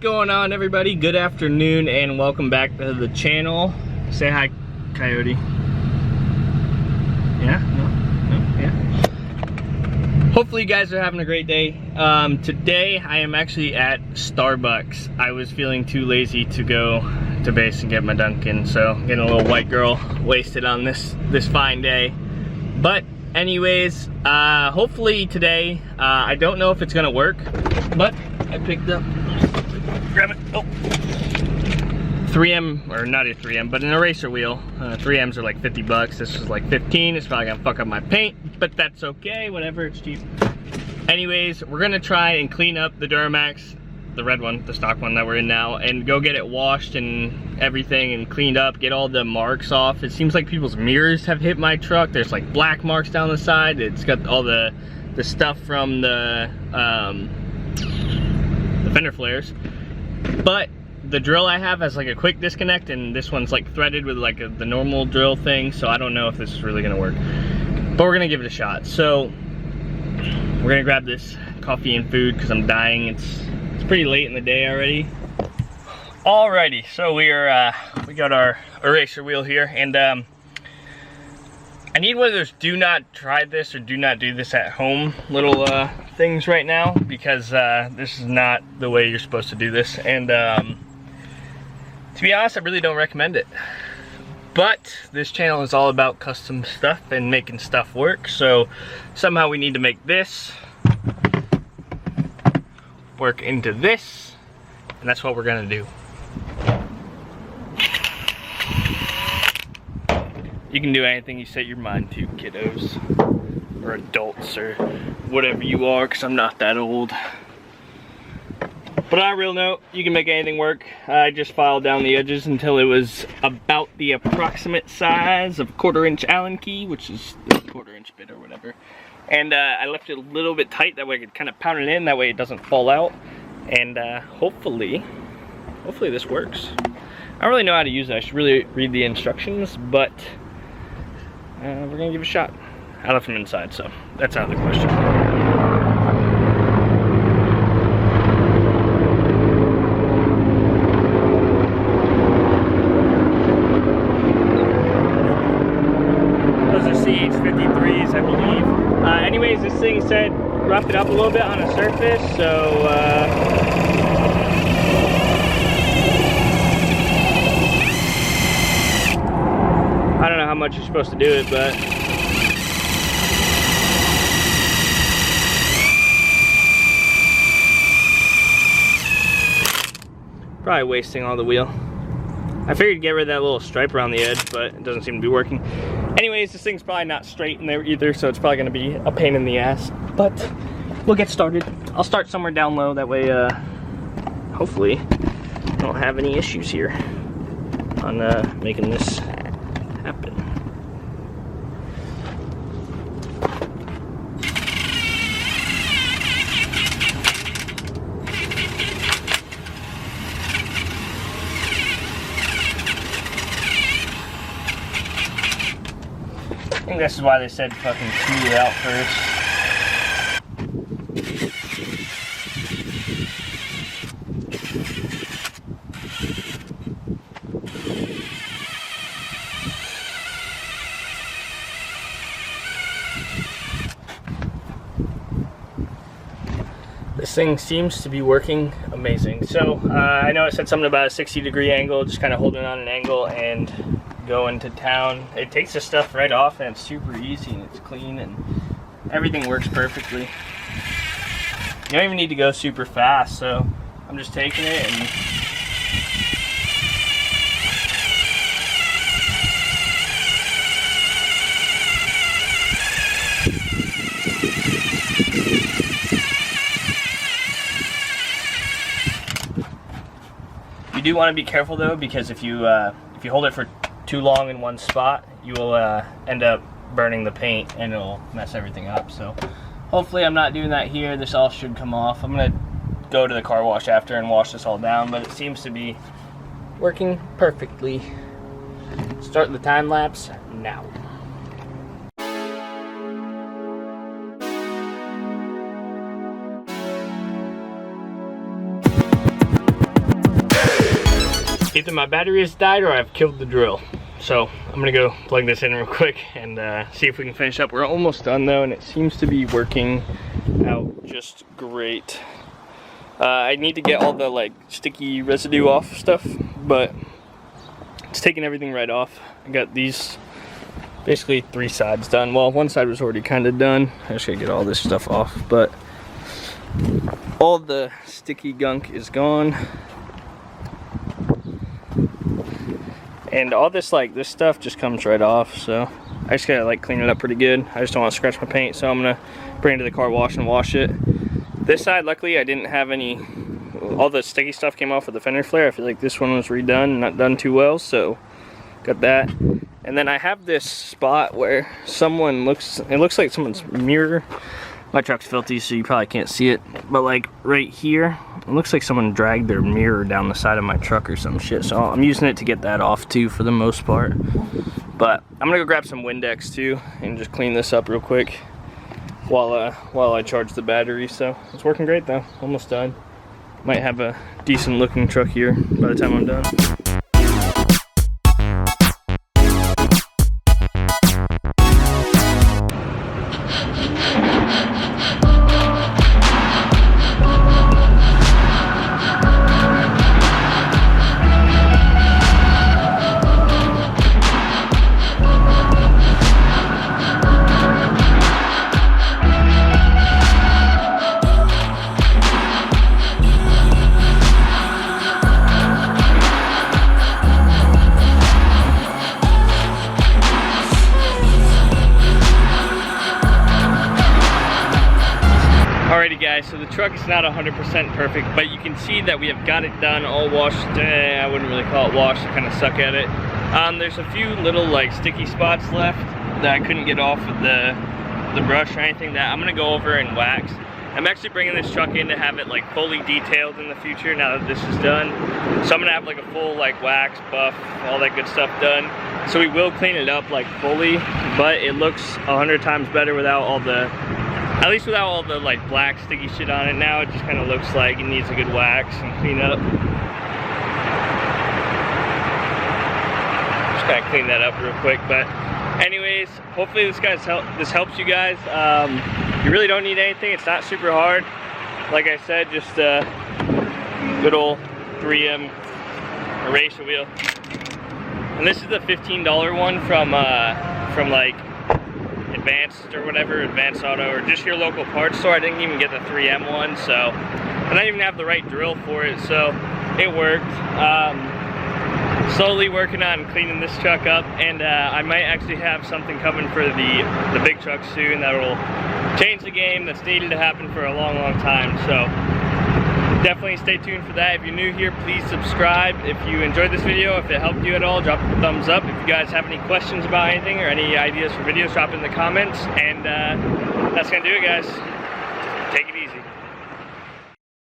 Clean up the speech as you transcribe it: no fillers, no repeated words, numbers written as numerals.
going on, everybody? Good afternoon and welcome back to the channel. Say hi, Coyote. Yeah? No? Yeah? Hopefully you guys are having a great day. Today I am actually at Starbucks. I was feeling too lazy to go to base and get my Dunkin', so I'm getting a little white girl wasted on this fine day. But anyways, hopefully today, I don't know if it's gonna work, but I picked up, grab it, oh, 3M, or not a 3M, but an eraser wheel. 3Ms are like 50 bucks, this is like 15. It's probably gonna fuck up my paint, but that's okay, whatever, it's cheap. Anyways, we're gonna try and clean up the Duramax, the red one, the stock one that we're in now, and go get it washed and everything and cleaned up, get all the marks off. It seems like people's mirrors have hit my truck. There's like black marks down the side. It's got all the stuff from the fender flares. But the drill I have has like a quick disconnect, and this one's like threaded with like the normal drill thing, so I don't know if this is really gonna work. But we're gonna give it a shot. So we're gonna grab this coffee and food because I'm dying. It's pretty late in the day already. Alrighty, so we got our eraser wheel here, and I need one of those do not try this or do not do this at home little things right now, because this is not the way you're supposed to do this, and to be honest, I really don't recommend it. But this channel is all about custom stuff and making stuff work, so somehow we need to make this work into this, and that's what we're gonna do. You can do anything you set your mind to, kiddos, or adults, or whatever you are, because I'm not that old. But on a real note, you can make anything work. I just filed down the edges until it was about the approximate size of 1/4 inch Allen key, which is the 1/4 inch bit or whatever. And I left it a little bit tight, that way I could kind of pound it in, that way it doesn't fall out. And hopefully this works. I don't really know how to use it. I should really read the instructions, but we're gonna give it a shot. I left them inside, so that's out of the question. Those are CH53s, I believe. Anyways, this thing said rough it up a little bit on the surface, so I don't know how much you're supposed to do it, but probably wasting all the wheel. I figured to get rid of that little stripe around the edge, but it doesn't seem to be working. Anyways, this thing's probably not straight in there either, so it's probably gonna be a pain in the ass, but we'll get started. I'll start somewhere down low, that way hopefully I don't have any issues here on making this happen. I think this is why they said fucking smooth it out first. This thing seems to be working amazing. So I know it said something about a 60-degree angle, just kind of holding on an angle and going to town. It takes the stuff right off, and it's super easy, and it's clean, and everything works perfectly. You don't even need to go super fast, so I'm just taking it and you do want to be careful though, because if you hold it for too long in one spot, you will end up burning the paint and it'll mess everything up. So hopefully I'm not doing that here. This all should come off. I'm gonna go to the car wash after and wash this all down, but it seems to be working perfectly. Start the time lapse now. Either my battery has died or I've killed the drill. So I'm gonna go plug this in real quick and see if we can finish up. We're almost done though, and it seems to be working out just great. I need to get all the like sticky residue off stuff, but it's taking everything right off. I got these basically 3 sides done. Well, one side was already kind of done. I just gotta get all this stuff off, but all the sticky gunk is gone. And all this this stuff just comes right off, so I just gotta like clean it up pretty good. I just don't want to scratch my paint, so I'm gonna bring it to the car wash and wash it. This side, luckily, I didn't have any, all the sticky stuff came off with the fender flare. I feel like this one was redone, not done too well, so got that. And then I have this spot where it looks like someone's mirror. My truck's filthy, so you probably can't see it, but like right here, it looks like someone dragged their mirror down the side of my truck or some shit. So I'm using it to get that off too for the most part. But I'm gonna go grab some Windex too and just clean this up real quick while I charge the battery. So it's working great though, almost done. Might have a decent looking truck here by the time I'm done. Alrighty guys, so the truck is not 100% perfect, but you can see that we have got it done, all washed. I wouldn't really call it washed, I kind of suck at it. There's a few little like sticky spots left that I couldn't get off with the brush or anything that I'm gonna go over and wax. I'm actually bringing this truck in to have it like fully detailed in the future now that this is done. So I'm gonna have like a full like wax, buff, all that good stuff done. So we will clean it up like fully, but it looks 100 times better without all the, at least without all the like black sticky shit on it. Now it just kind of looks like it needs a good wax and clean up. Just kind of clean that up real quick. But anyways, hopefully this helps you guys. You really don't need anything. It's not super hard. Like I said, just a good old 3M eraser wheel. And this is the $15 one from like Advanced or whatever, Advanced Auto, or just your local parts store. I didn't even get the 3M one, so I don't even have the right drill for it, so it worked. Slowly working on cleaning this truck up, and I might actually have something coming for the big truck soon that will change the game. That's needed to happen for a long time, so definitely stay tuned for that. If you're new here, please subscribe. If you enjoyed this video, if it helped you at all, drop a thumbs up. If you guys have any questions about anything or any ideas for videos, drop it in the comments. And that's gonna do it, guys. Take it easy.